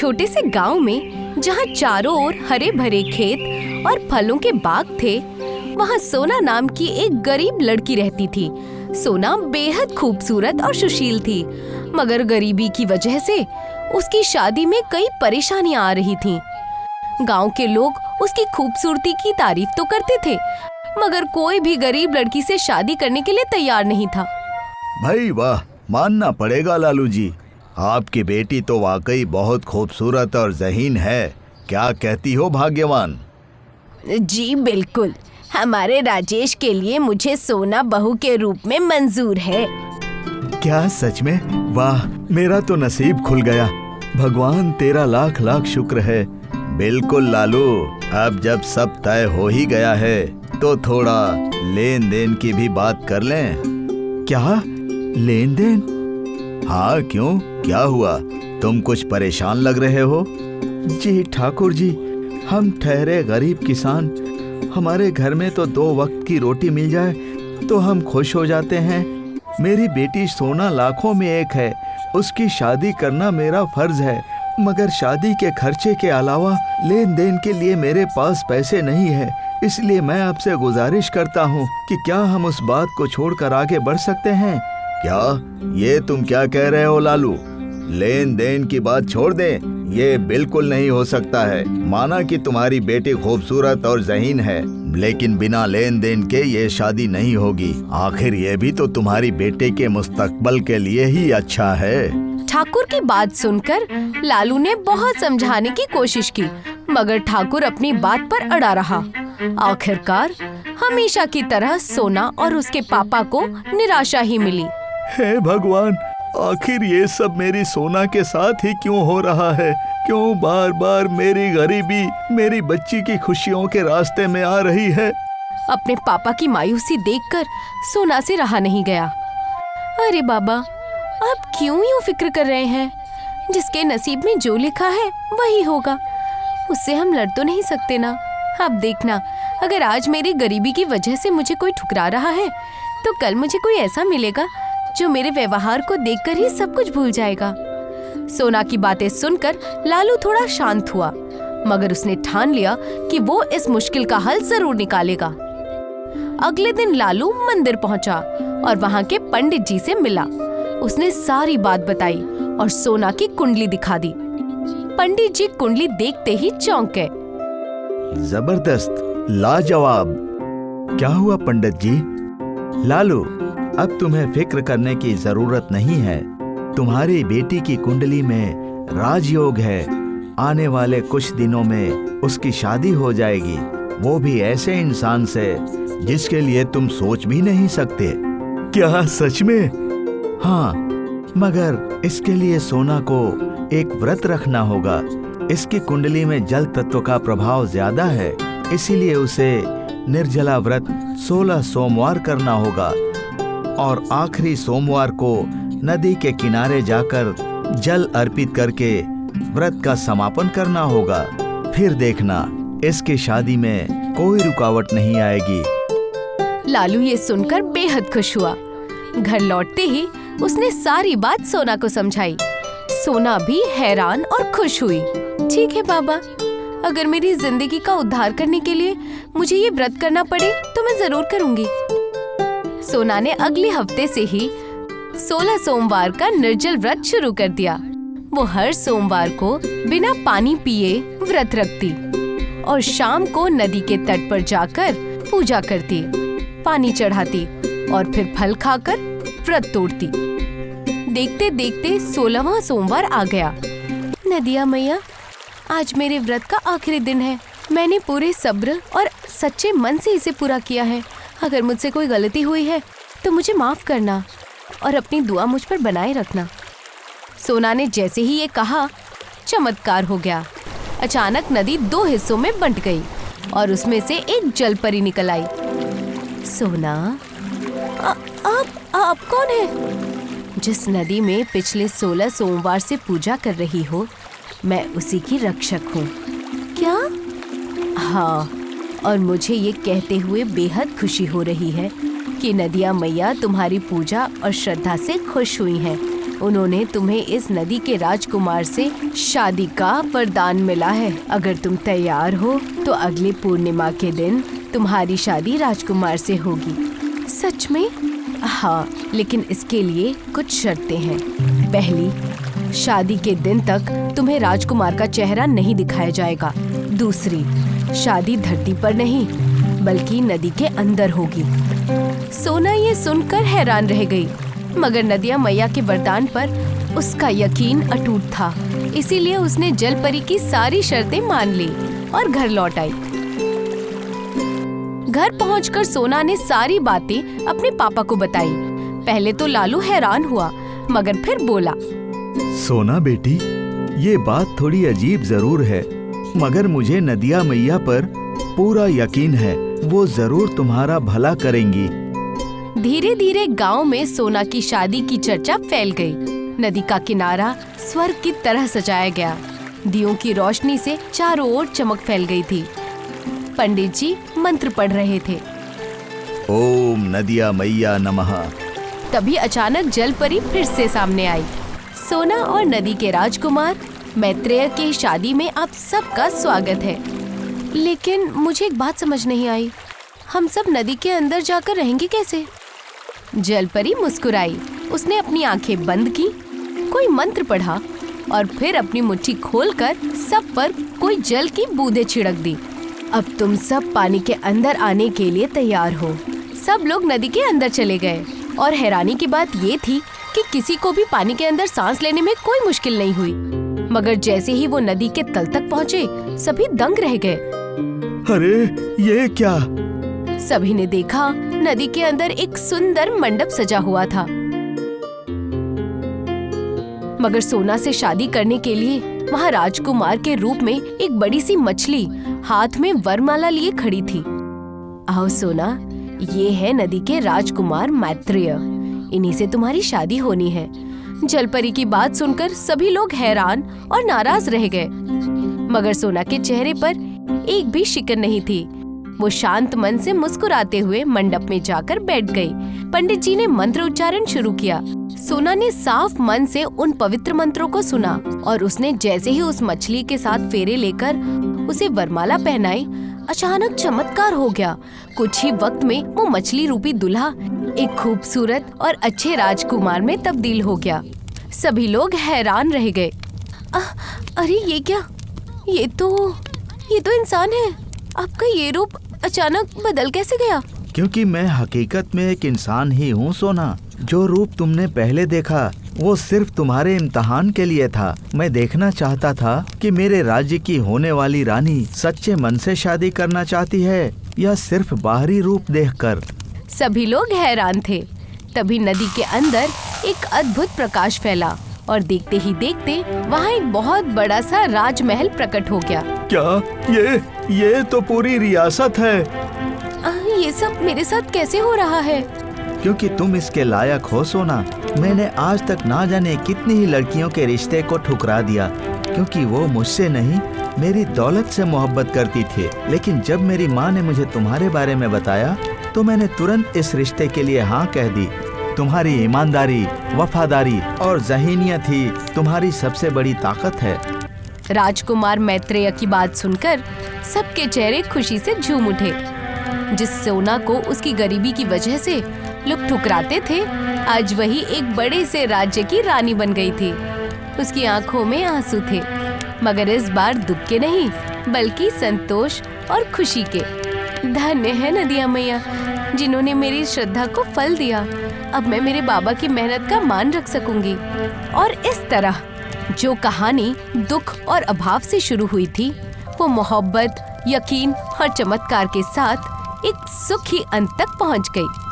छोटे से गांव में जहां चारों ओर हरे भरे खेत और फलों के बाग थे, वहां सोना नाम की एक गरीब लड़की रहती थी। सोना बेहद खूबसूरत और सुशील थी, मगर गरीबी की वजह से उसकी शादी में कई परेशानियां आ रही थीं। गांव के लोग उसकी खूबसूरती की तारीफ तो करते थे, मगर कोई भी गरीब लड़की से शादी करने के लिए तैयार नहीं था। भाई वाह, मानना पड़ेगा लालू जी, आपकी बेटी तो वाकई बहुत खूबसूरत और ज़हीन है। क्या कहती हो भाग्यवान? जी बिल्कुल, हमारे राजेश के लिए मुझे सोना बहू के रूप में मंजूर है। क्या सच में? वाह, मेरा तो नसीब खुल गया। भगवान तेरा लाख लाख शुक्र है। बिल्कुल लालू, अब जब सब तय हो ही गया है तो थोड़ा लेन देन की भी बात कर लें। क्या लेन देन? हाँ क्यों, क्या हुआ? तुम कुछ परेशान लग रहे हो। जी ठाकुर जी, हम ठहरे गरीब किसान, हमारे घर में तो 2 वक्त की रोटी मिल जाए तो हम खुश हो जाते हैं। मेरी बेटी सोना लाखों में एक है, उसकी शादी करना मेरा फर्ज है, मगर शादी के खर्चे के अलावा लेन देन के लिए मेरे पास पैसे नहीं है। इसलिए मैं आपसे गुजारिश करता हूँ कि क्या हम उस बात को छोड़कर आगे बढ़ सकते हैं? क्या ये तुम क्या कह रहे हो लालू? लेन देन की बात छोड़ दें, ये बिल्कुल नहीं हो सकता है। माना कि तुम्हारी बेटी खूबसूरत और ज़हीन है, लेकिन बिना लेन देन के ये शादी नहीं होगी। आखिर ये भी तो तुम्हारी बेटे के मुस्तकबल के लिए ही अच्छा है। ठाकुर की बात सुनकर लालू ने बहुत समझाने की कोशिश की, मगर ठाकुर अपनी बात पर अड़ा रहा। आखिरकार हमेशा की तरह सोना और उसके पापा को निराशा ही मिली। हे भगवान, आखिर ये सब मेरी सोना के साथ ही क्यों हो रहा है? क्यों बार बार मेरी गरीबी मेरी बच्ची की खुशियों के रास्ते में आ रही है? अपने पापा की मायूसी देखकर सोना से रहा नहीं गया। अरे बाबा, आप क्यों यूं फिक्र कर रहे हैं? जिसके नसीब में जो लिखा है वही होगा, उससे हम लड़ तो नहीं सकते ना। आप देखना, अगर आज मेरी गरीबी की वजह से मुझे कोई ठुकरा रहा है, तो कल मुझे कोई ऐसा मिलेगा जो मेरे व्यवहार को देखकर ही सब कुछ भूल जाएगा। सोना की बातें सुनकर लालू थोड़ा शांत हुआ, मगर उसने ठान लिया कि वो इस मुश्किल का हल जरूर निकालेगा। अगले दिन लालू मंदिर पहुंचा और वहां के पंडित जी से मिला। उसने सारी बात बताई और सोना की कुंडली दिखा दी। पंडित जी कुंडली देखते ही चौंक गए। जबरदस्त, लाजवाब। क्या हुआ पंडित जी? लालू, अब तुम्हें फिक्र करने की जरूरत नहीं है। तुम्हारी बेटी की कुंडली में राजयोग है। आने वाले कुछ दिनों में उसकी शादी हो जाएगी, वो भी ऐसे इंसान से जिसके लिए तुम सोच भी नहीं सकते। क्या सच में? हाँ, मगर इसके लिए सोना को एक व्रत रखना होगा। इसकी कुंडली में जल तत्व का प्रभाव ज्यादा है, इसीलिए उसे निर्जला व्रत 16 सोमवार करना होगा और आखिरी सोमवार को नदी के किनारे जाकर जल अर्पित करके व्रत का समापन करना होगा। फिर देखना, इसकी शादी में कोई रुकावट नहीं आएगी। लालू ये सुनकर बेहद खुश हुआ। घर लौटते ही उसने सारी बात सोना को समझाई। सोना भी हैरान और खुश हुई। ठीक है बाबा, अगर मेरी जिंदगी का उद्धार करने के लिए मुझे ये व्रत करना पड़े तो मैं जरूर करूंगी। सोना ने अगले हफ्ते से ही 16 सोमवार का निर्जल व्रत शुरू कर दिया। वो हर सोमवार को बिना पानी पिए व्रत रखती और शाम को नदी के तट पर जाकर पूजा करती, पानी चढ़ाती और फिर फल खाकर व्रत तोड़ती। देखते देखते 16वां सोमवार आ गया। नदिया मैया, आज मेरे व्रत का आखिरी दिन है। मैंने पूरे सब्र और सच्चे मन से इसे पूरा किया है। अगर मुझसे कोई गलती हुई है तो मुझे माफ करना और अपनी दुआ मुझ पर बनाए रखना। सोना ने जैसे ही ये कहा, चमत्कार हो गया। अचानक नदी 2 हिस्सों में बंट गई और उसमें से एक जलपरी निकल आई। सोना, आप कौन है? जिस नदी में पिछले 16 सोमवार से पूजा कर रही हो, मैं उसी की रक्षक हूँ। क्या? हाँ, और मुझे ये कहते हुए बेहद खुशी हो रही है कि नदिया मैया तुम्हारी पूजा और श्रद्धा से खुश हुई हैं। उन्होंने तुम्हें इस नदी के राजकुमार से शादी का वरदान मिला है। अगर तुम तैयार हो तो अगली पूर्णिमा के दिन तुम्हारी शादी राजकुमार से होगी। सच में? हाँ, लेकिन इसके लिए कुछ शर्तें हैं। पहली, शादी के दिन तक तुम्हें राजकुमार का चेहरा नहीं दिखाया जाएगा। दूसरी, शादी धरती पर नहीं बल्कि नदी के अंदर होगी। सोना ये सुनकर हैरान रह गई, मगर नदिया मैया के वरदान पर उसका यकीन अटूट था। इसीलिए उसने जलपरी की सारी शर्तें मान ली और घर लौट आई। घर पहुंचकर सोना ने सारी बातें अपने पापा को बताई। पहले तो लालू हैरान हुआ, मगर फिर बोला, सोना बेटी, ये बात थोड़ी अजीब जरूर है, मगर मुझे नदिया मैया पर पूरा यकीन है, वो जरूर तुम्हारा भला करेंगी। धीरे धीरे गांव में सोना की शादी की चर्चा फैल गई। नदी का किनारा स्वर्ग की तरह सजाया गया। दियों की रोशनी से चारों ओर चमक फैल गई थी। पंडित जी मंत्र पढ़ रहे थे। ओम नदिया मैया नमः। तभी अचानक जलपरी फिर से सामने आई। सोना और नदी के राजकुमार मैत्रेय की शादी में आप सबका स्वागत है। लेकिन मुझे एक बात समझ नहीं आई, हम सब नदी के अंदर जाकर रहेंगे कैसे? जलपरी मुस्कुराई। उसने अपनी आंखें बंद की, कोई मंत्र पढ़ा और फिर अपनी मुट्ठी खोलकर सब पर कोई जल की बूंदें छिड़क दी। अब तुम सब पानी के अंदर आने के लिए तैयार हो। सब लोग नदी के अंदर चले गए और हैरानी की बात ये थी कि किसी को भी पानी के अंदर सांस लेने में कोई मुश्किल नहीं हुई। मगर जैसे ही वो नदी के तल तक पहुँचे, सभी दंग रह गए। अरे ये क्या? सभी ने देखा, नदी के अंदर एक सुंदर मंडप सजा हुआ था। मगर सोना से शादी करने के लिए वहाँ राजकुमार के रूप में एक बड़ी सी मछली हाथ में वरमाला लिए खड़ी थी। आओ सोना, ये है नदी के राजकुमार मैत्रेय, इन्हीं से तुम्हारी शादी होनी है। जलपरी की बात सुनकर सभी लोग हैरान और नाराज रह गए, मगर सोना के चेहरे पर एक भी शिकन नहीं थी। वो शांत मन से मुस्कुराते हुए मंडप में जाकर बैठ गई। पंडित जी ने मंत्र उच्चारण शुरू किया। सोना ने साफ मन से उन पवित्र मंत्रों को सुना और उसने जैसे ही उस मछली के साथ फेरे लेकर उसे वरमाला पहनाई, अचानक चमत्कार हो गया। कुछ ही वक्त में वो मछली रूपी दूल्हा एक खूबसूरत और अच्छे राजकुमार में तब्दील हो गया। सभी लोग हैरान रह गए। अरे ये क्या? ये तो इंसान है। आपका ये रूप अचानक बदल कैसे गया? क्योंकि मैं हकीकत में एक इंसान ही हूँ सोना। जो रूप तुमने पहले देखा वो सिर्फ तुम्हारे इम्तिहान के लिए था। मैं देखना चाहता था कि मेरे राज्य की होने वाली रानी सच्चे मन से शादी करना चाहती है या सिर्फ बाहरी रूप देखकर। सभी लोग हैरान थे। तभी नदी के अंदर एक अद्भुत प्रकाश फैला और देखते ही देखते वहाँ एक बहुत बड़ा सा राजमहल प्रकट हो गया। क्या ये तो पूरी रियासत है। ये सब मेरे साथ कैसे हो रहा है? क्योंकि तुम इसके लायक हो सोना। मैंने आज तक ना जाने कितनी ही लड़कियों के रिश्ते को ठुकरा दिया, क्योंकि वो मुझसे नहीं मेरी दौलत से मोहब्बत करती थी। लेकिन जब मेरी माँ ने मुझे तुम्हारे बारे में बताया तो मैंने तुरंत इस रिश्ते के लिए हाँ कह दी। तुम्हारी ईमानदारी, वफादारी और ज़हीनियत ही तुम्हारी सबसे बड़ी ताकत है। राजकुमार मैत्रेय की बात सुनकर सबके चेहरे खुशी से झूम उठे। जिस सोना को उसकी गरीबी की वजह से लोग ठुकराते थे, आज वही एक बड़े से राज्य की रानी बन गई थी। उसकी आंखों में आंसू थे, मगर इस बार दुख के नहीं बल्कि संतोष और खुशी के। धन्य है नदिया मैया, जिन्होंने मेरी श्रद्धा को फल दिया। अब मैं मेरे बाबा की मेहनत का मान रख सकूंगी। और इस तरह जो कहानी दुख और अभाव से शुरू हुई थी, वो मोहब्बत, यकीन और चमत्कार के साथ एक सुखी अंत तक पहुंच गई।